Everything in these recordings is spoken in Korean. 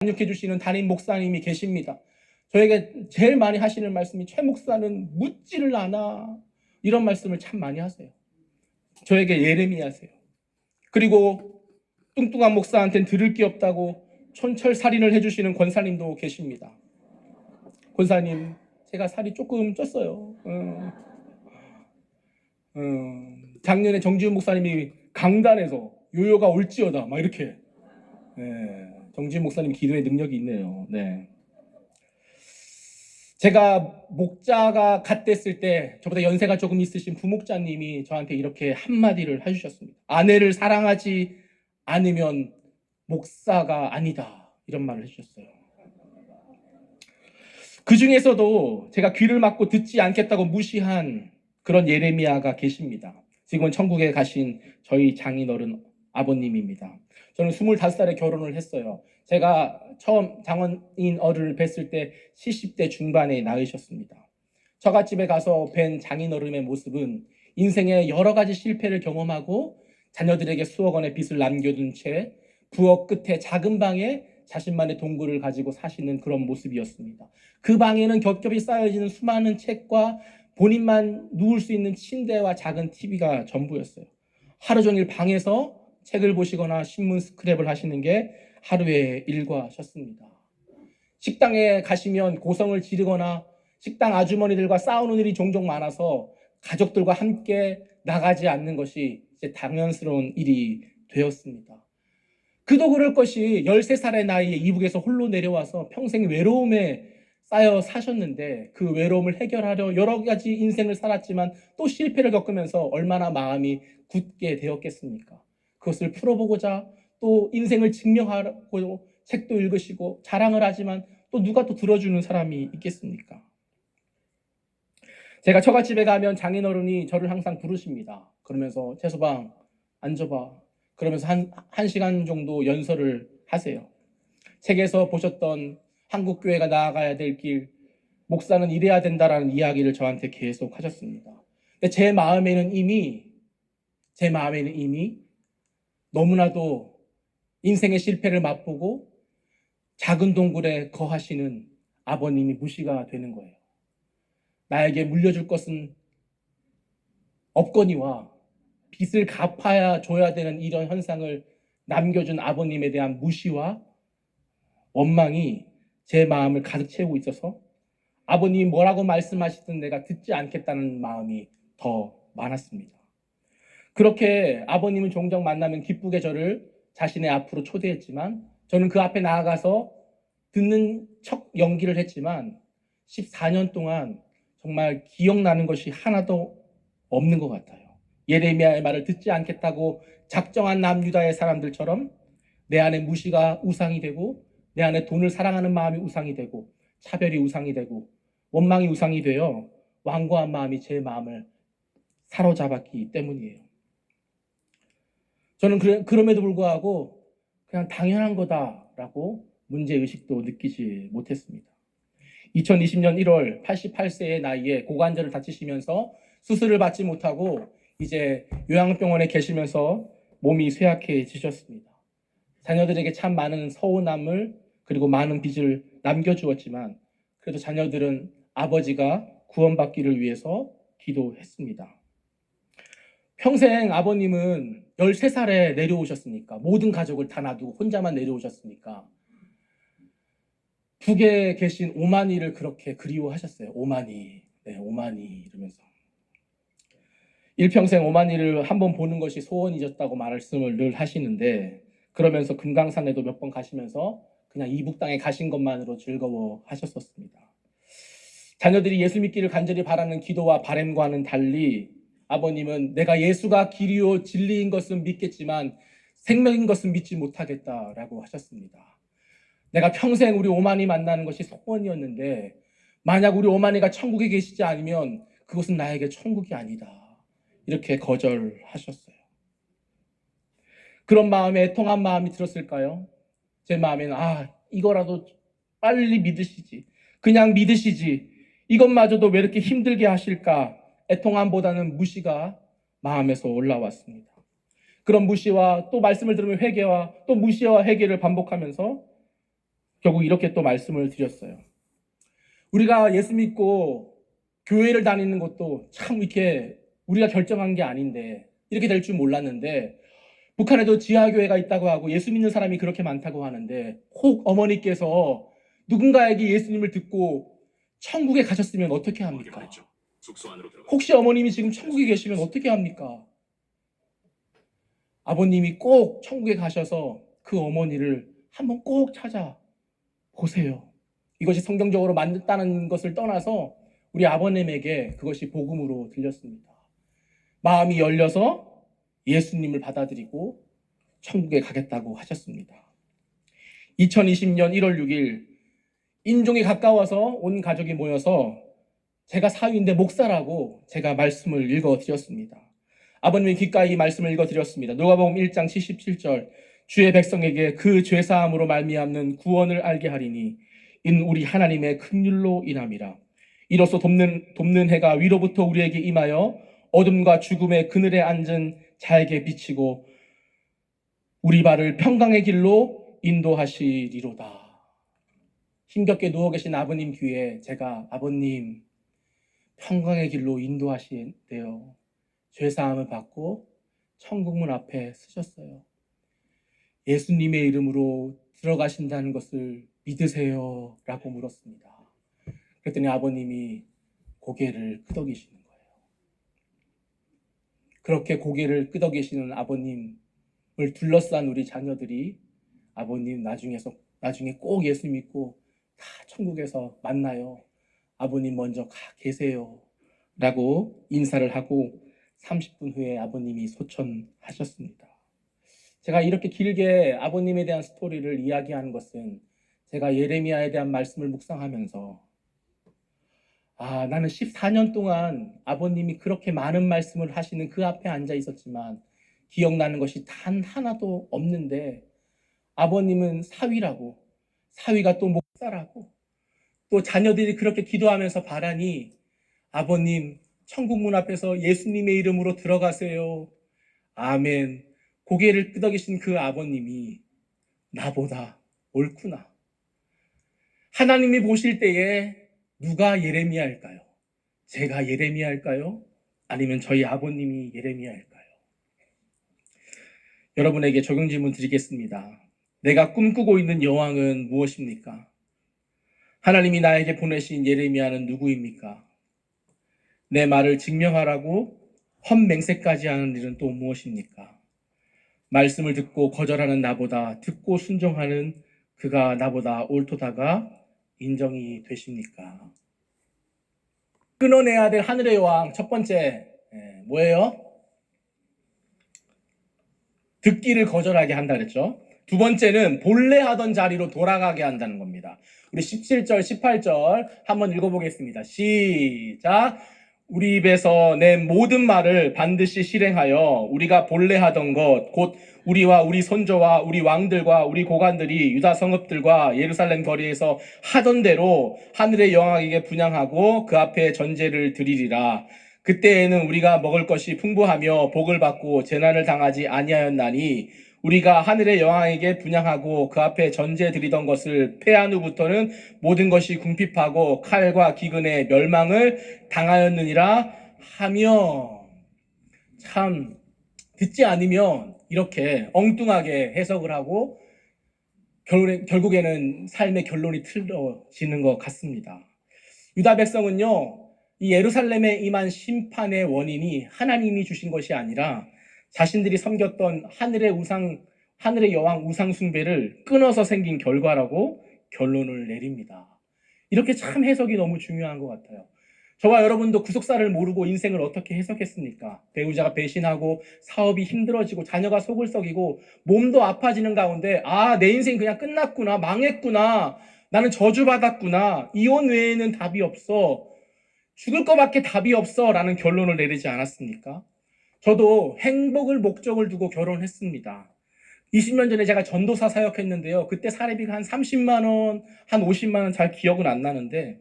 양육해 주시는 담임 목사님이 계십니다. 저에게 제일 많이 하시는 말씀이 최 목사는 묻지를 않아. 이런 말씀을 참 많이 하세요. 저에게 예레미야세요. 그리고 뚱뚱한 목사한테는 들을 게 없다고 촌철살인을 해주시는 권사님도 계십니다. 권사님, 제가 살이 조금 쪘어요. 작년에 정지훈 목사님이 강단에서 요요가 올지어다 막 이렇게. 정지훈 목사님 기도의 능력이 있네요. 네. 제가 목자가 갓 됐을 때 저보다 연세가 조금 있으신 부목자님이 저한테 이렇게 한마디를 해주셨습니다. 아내를 사랑하지 않으면 목사가 아니다. 이런 말을 해주셨어요. 그 중에서도 제가 귀를 막고 듣지 않겠다고 무시한 그런 예레미야가 계십니다. 지금은 천국에 가신 저희 장인어른 아버님입니다. 저는 25살에 결혼을 했어요. 제가 처음 장인 어른을 뵀을 때 70대 중반에 낳으셨습니다. 처갓집에 가서 뵌 장인 어른의 모습은 인생의 여러 가지 실패를 경험하고 자녀들에게 수억 원의 빚을 남겨둔 채 부엌 끝에 작은 방에 자신만의 동굴을 가지고 사시는 그런 모습이었습니다. 그 방에는 겹겹이 쌓여지는 수많은 책과 본인만 누울 수 있는 침대와 작은 TV가 전부였어요. 하루 종일 방에서 책을 보시거나 신문 스크랩을 하시는 게 하루의 일과셨습니다. 식당에 가시면 고성을 지르거나 식당 아주머니들과 싸우는 일이 종종 많아서 가족들과 함께 나가지 않는 것이 이제 당연스러운 일이 되었습니다. 그도 그럴 것이 13살의 나이에 이북에서 홀로 내려와서 평생 외로움에 쌓여 사셨는데 그 외로움을 해결하려 여러 가지 인생을 살았지만 또 실패를 겪으면서 얼마나 마음이 굳게 되었겠습니까? 그것을 풀어보고자 또 인생을 증명하고 책도 읽으시고 자랑을 하지만 또 누가 또 들어주는 사람이 있겠습니까? 제가 처갓집에 가면 장인어른이 저를 항상 부르십니다. 그러면서 채소방 앉아봐. 그러면서 한 시간 정도 연설을 하세요. 책에서 보셨던 한국교회가 나아가야 될 길, 목사는 이래야 된다라는 이야기를 저한테 계속 하셨습니다. 근데 제 마음에는 이미 너무나도 인생의 실패를 맛보고 작은 동굴에 거하시는 아버님이 무시가 되는 거예요. 나에게 물려줄 것은 없거니와 빚을 갚아야 줘야 되는 이런 현상을 남겨준 아버님에 대한 무시와 원망이 제 마음을 가득 채우고 있어서 아버님이 뭐라고 말씀하시든 내가 듣지 않겠다는 마음이 더 많았습니다. 그렇게 아버님은 종종 만나면 기쁘게 저를 자신의 앞으로 초대했지만 저는 그 앞에 나아가서 듣는 척 연기를 했지만 14년 동안 정말 기억나는 것이 하나도 없는 것 같아요. 예레미야의 말을 듣지 않겠다고 작정한 남유다의 사람들처럼 내 안에 무시가 우상이 되고 내 안에 돈을 사랑하는 마음이 우상이 되고 차별이 우상이 되고 원망이 우상이 되어 완고한 마음이 제 마음을 사로잡았기 때문이에요. 저는 그럼에도 불구하고 그냥 당연한 거다라고 문제의식도 느끼지 못했습니다. 2020년 1월 88세의 나이에 고관절을 다치시면서 수술을 받지 못하고 이제 요양병원에 계시면서 몸이 쇠약해지셨습니다. 자녀들에게 참 많은 서운함을 그리고 많은 빚을 남겨주었지만 그래도 자녀들은 아버지가 구원받기를 위해서 기도했습니다. 평생 아버님은 13살에 내려오셨으니까 모든 가족을 다 놔두고 혼자만 내려오셨으니까 북에 계신 오마니를 그렇게 그리워하셨어요. 오마니, 네, 오마니 이러면서 일평생 오마니를 한번 보는 것이 소원이셨다고 말씀을 늘 하시는데 그러면서 금강산에도 몇 번 가시면서 그냥 이북 땅에 가신 것만으로 즐거워하셨었습니다. 자녀들이 예수 믿기를 간절히 바라는 기도와 바람과는 달리 아버님은 내가 예수가 길이요 진리인 것은 믿겠지만 생명인 것은 믿지 못하겠다라고 하셨습니다. 내가 평생 우리 오마니 만나는 것이 소원이었는데 만약 우리 오마니가 천국에 계시지 않으면 그것은 나에게 천국이 아니다. 이렇게 거절하셨어요. 그런 마음에 애통한 마음이 들었을까요? 제 마음에는 이거라도 빨리 믿으시지. 그냥 믿으시지. 이것마저도 왜 이렇게 힘들게 하실까? 애통함보다는 무시가 마음에서 올라왔습니다. 그런 무시와 또 말씀을 들으면 회개와 또 무시와 회개를 반복하면서 결국 이렇게 또 말씀을 드렸어요. 우리가 예수 믿고 교회를 다니는 것도 참 이렇게 우리가 결정한 게 아닌데 이렇게 될 줄 몰랐는데, 북한에도 지하교회가 있다고 하고 예수 믿는 사람이 그렇게 많다고 하는데, 혹 어머니께서 누군가에게 예수님을 듣고 천국에 가셨으면 어떻게 합니까? 혹시 어머님이 지금 천국에 계시면 어떻게 합니까? 아버님이 꼭 천국에 가셔서 그 어머니를 한번 꼭 찾아보세요. 이것이 성경적으로 맞다는 것을 떠나서 우리 아버님에게 그것이 복음으로 들렸습니다. 마음이 열려서 예수님을 받아들이고 천국에 가겠다고 하셨습니다. 2020년 1월 6일 인종이 가까워서 온 가족이 모여서 제가 사위인데 목사라고 제가 말씀을 읽어드렸습니다. 아버님의 귓가에 이 말씀을 읽어드렸습니다. 누가복음 1장 77절, 주의 백성에게 그 죄사함으로 말미암는 구원을 알게 하리니 인 우리 하나님의 긍휼로 인함이라. 이로써 돕는 해가 위로부터 우리에게 임하여 어둠과 죽음의 그늘에 앉은 자에게 비치고 우리 발을 평강의 길로 인도하시리로다. 힘겹게 누워 계신 아버님 귀에 제가 아버님 평강의 길로 인도하시대요. 죄사함을 받고 천국문 앞에 서셨어요. 예수님의 이름으로 들어가신다는 것을 믿으세요? 라고 물었습니다. 그랬더니 아버님이 고개를 끄덕이시는 거예요. 그렇게 고개를 끄덕이시는 아버님을 둘러싼 우리 자녀들이 아버님 나중에 꼭 예수 믿고 다 천국에서 만나요. 아버님 먼저 가 계세요. 라고 인사를 하고 30분 후에 아버님이 소천하셨습니다. 제가 이렇게 길게 아버님에 대한 스토리를 이야기하는 것은 제가 예레미야에 대한 말씀을 묵상하면서 나는 14년 동안 아버님이 그렇게 많은 말씀을 하시는 그 앞에 앉아 있었지만 기억나는 것이 단 하나도 없는데, 아버님은 사위라고, 사위가 또 목사라고, 또 자녀들이 그렇게 기도하면서 바라니 아버님 천국문 앞에서 예수님의 이름으로 들어가세요. 아멘. 고개를 끄덕이신 그 아버님이 나보다 옳구나. 하나님이 보실 때에 누가 예레미야일까요? 제가 예레미야일까요? 아니면 저희 아버님이 예레미야일까요? 여러분에게 적용 질문 드리겠습니다. 내가 꿈꾸고 있는 여왕은 무엇입니까? 하나님이 나에게 보내신 예레미야는 누구입니까? 내 말을 증명하라고 헛맹세까지 하는 일은 또 무엇입니까? 말씀을 듣고 거절하는 나보다 듣고 순종하는 그가 나보다 옳도다가 인정이 되십니까? 끊어내야 될 하늘의 여왕 첫 번째 뭐예요? 듣기를 거절하게 한다 그랬죠. 두 번째는 본래 하던 자리로 돌아가게 한다는 겁니다. 우리 17절 18절 한번 읽어보겠습니다. 시작. 우리 입에서 낸 모든 말을 반드시 실행하여 우리가 본래 하던 것 곧 우리와 우리 손조와 우리 왕들과 우리 고관들이 유다 성읍들과 예루살렘 거리에서 하던 대로 하늘의 여왕에게 분향하고 그 앞에 전제를 드리리라. 그때에는 우리가 먹을 것이 풍부하며 복을 받고 재난을 당하지 아니하였나니 우리가 하늘의 여왕에게 분향하고 그 앞에 전제 드리던 것을 패한 후부터는 모든 것이 궁핍하고 칼과 기근에 멸망을 당하였느니라 하며, 참 듣지 않으면 이렇게 엉뚱하게 해석을 하고 결국에는 삶의 결론이 틀어지는 것 같습니다. 유다 백성은요, 이 예루살렘에 임한 심판의 원인이 하나님이 주신 것이 아니라 자신들이 섬겼던 하늘의 여왕 우상 숭배를 끊어서 생긴 결과라고 결론을 내립니다. 이렇게 참 해석이 너무 중요한 것 같아요. 저와 여러분도 구속사를 모르고 인생을 어떻게 해석했습니까? 배우자가 배신하고 사업이 힘들어지고 자녀가 속을 썩이고 몸도 아파지는 가운데 내 인생 그냥 끝났구나, 망했구나, 나는 저주받았구나, 이혼 외에는 답이 없어, 죽을 것밖에 답이 없어 라는 결론을 내리지 않았습니까? 저도 행복을 목적을 두고 결혼했습니다. 20년 전에 제가 전도사 사역했는데요. 그때 사례비가 한 30만 원, 한 50만 원 잘 기억은 안 나는데,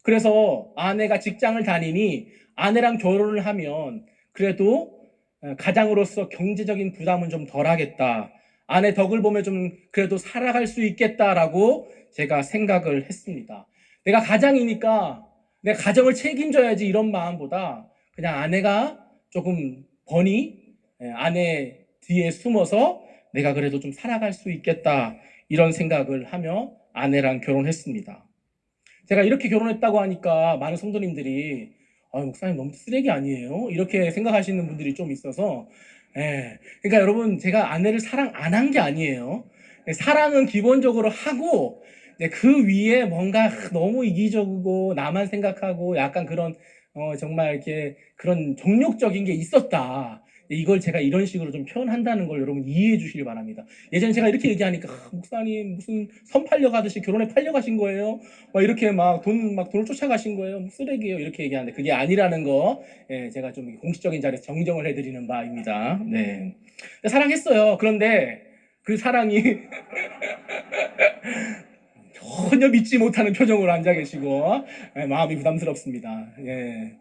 그래서 아내가 직장을 다니니 아내랑 결혼을 하면 그래도 가장으로서 경제적인 부담은 좀 덜하겠다. 아내 덕을 보면 좀 그래도 살아갈 수 있겠다라고 제가 생각을 했습니다. 내가 가장이니까 내 가정을 책임져야지 이런 마음보다 그냥 아내가 조금 번이 아내 뒤에 숨어서 내가 그래도 좀 살아갈 수 있겠다 이런 생각을 하며 아내랑 결혼했습니다. 제가 이렇게 결혼했다고 하니까 많은 성도님들이 목사님 너무 쓰레기 아니에요? 이렇게 생각하시는 분들이 좀 있어서 그러니까 여러분 제가 아내를 사랑 안 한 게 아니에요. 사랑은 기본적으로 하고 그 위에 뭔가 너무 이기적이고 나만 생각하고 약간 그런 정말 이렇게 그런 정욕적인 게 있었다. 이걸 제가 이런 식으로 좀 표현한다는 걸 여러분 이해해 주시길 바랍니다. 예전에 제가 이렇게 얘기하니까 목사님 무슨 선 팔려가듯이 결혼에 팔려가신 거예요? 막 이렇게 돈을 쫓아가신 거예요? 쓰레기예요? 이렇게 얘기하는데 그게 아니라는 거 제가 좀 공식적인 자리에서 정정을 해드리는 바입니다. 네. 사랑했어요. 그런데 그 사랑이 전혀 믿지 못하는 표정으로 앉아 계시고 마음이 부담스럽습니다. 예.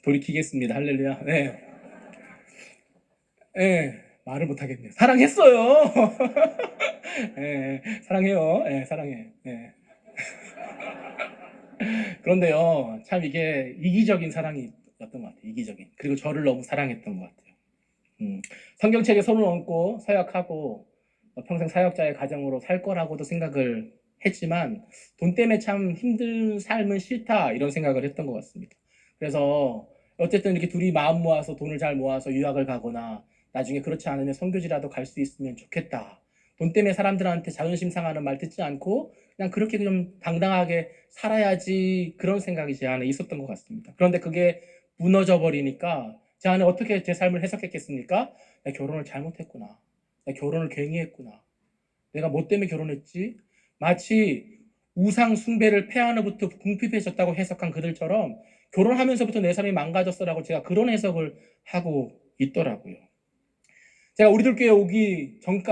돌이키겠습니다. 할렐루야. 네. 예. 말을 못 하겠네요. 사랑했어요. 예. 사랑해요. 예, 사랑해. 예. 그런데요, 참 이게 이기적인 사랑이었던 것 같아요. 이기적인. 그리고 저를 너무 사랑했던 것 같아요. 성경책에 손을 얹고 사역하고 평생 사역자의 가정으로 살 거라고도 생각을 했지만 돈 때문에 참 힘든 삶은 싫다 이런 생각을 했던 것 같습니다. 그래서 어쨌든 이렇게 둘이 마음 모아서 돈을 잘 모아서 유학을 가거나 나중에 그렇지 않으면 선교지라도 갈 수 있으면 좋겠다. 돈 때문에 사람들한테 자존심 상하는 말 듣지 않고 그냥 그렇게 좀 당당하게 살아야지 그런 생각이 제 안에 있었던 것 같습니다. 그런데 그게 무너져 버리니까 제 안에 어떻게 제 삶을 해석했겠습니까? 내가 결혼을 잘못했구나. 내가 결혼을 괜히 했구나. 내가 뭐 때문에 결혼했지? 마치 우상 숭배를 폐하는부터 궁핍해졌다고 해석한 그들처럼 결혼하면서부터 내 삶이 망가졌어라고 제가 그런 해석을 하고 있더라고요. 제가 우리들 교회 오기 전까지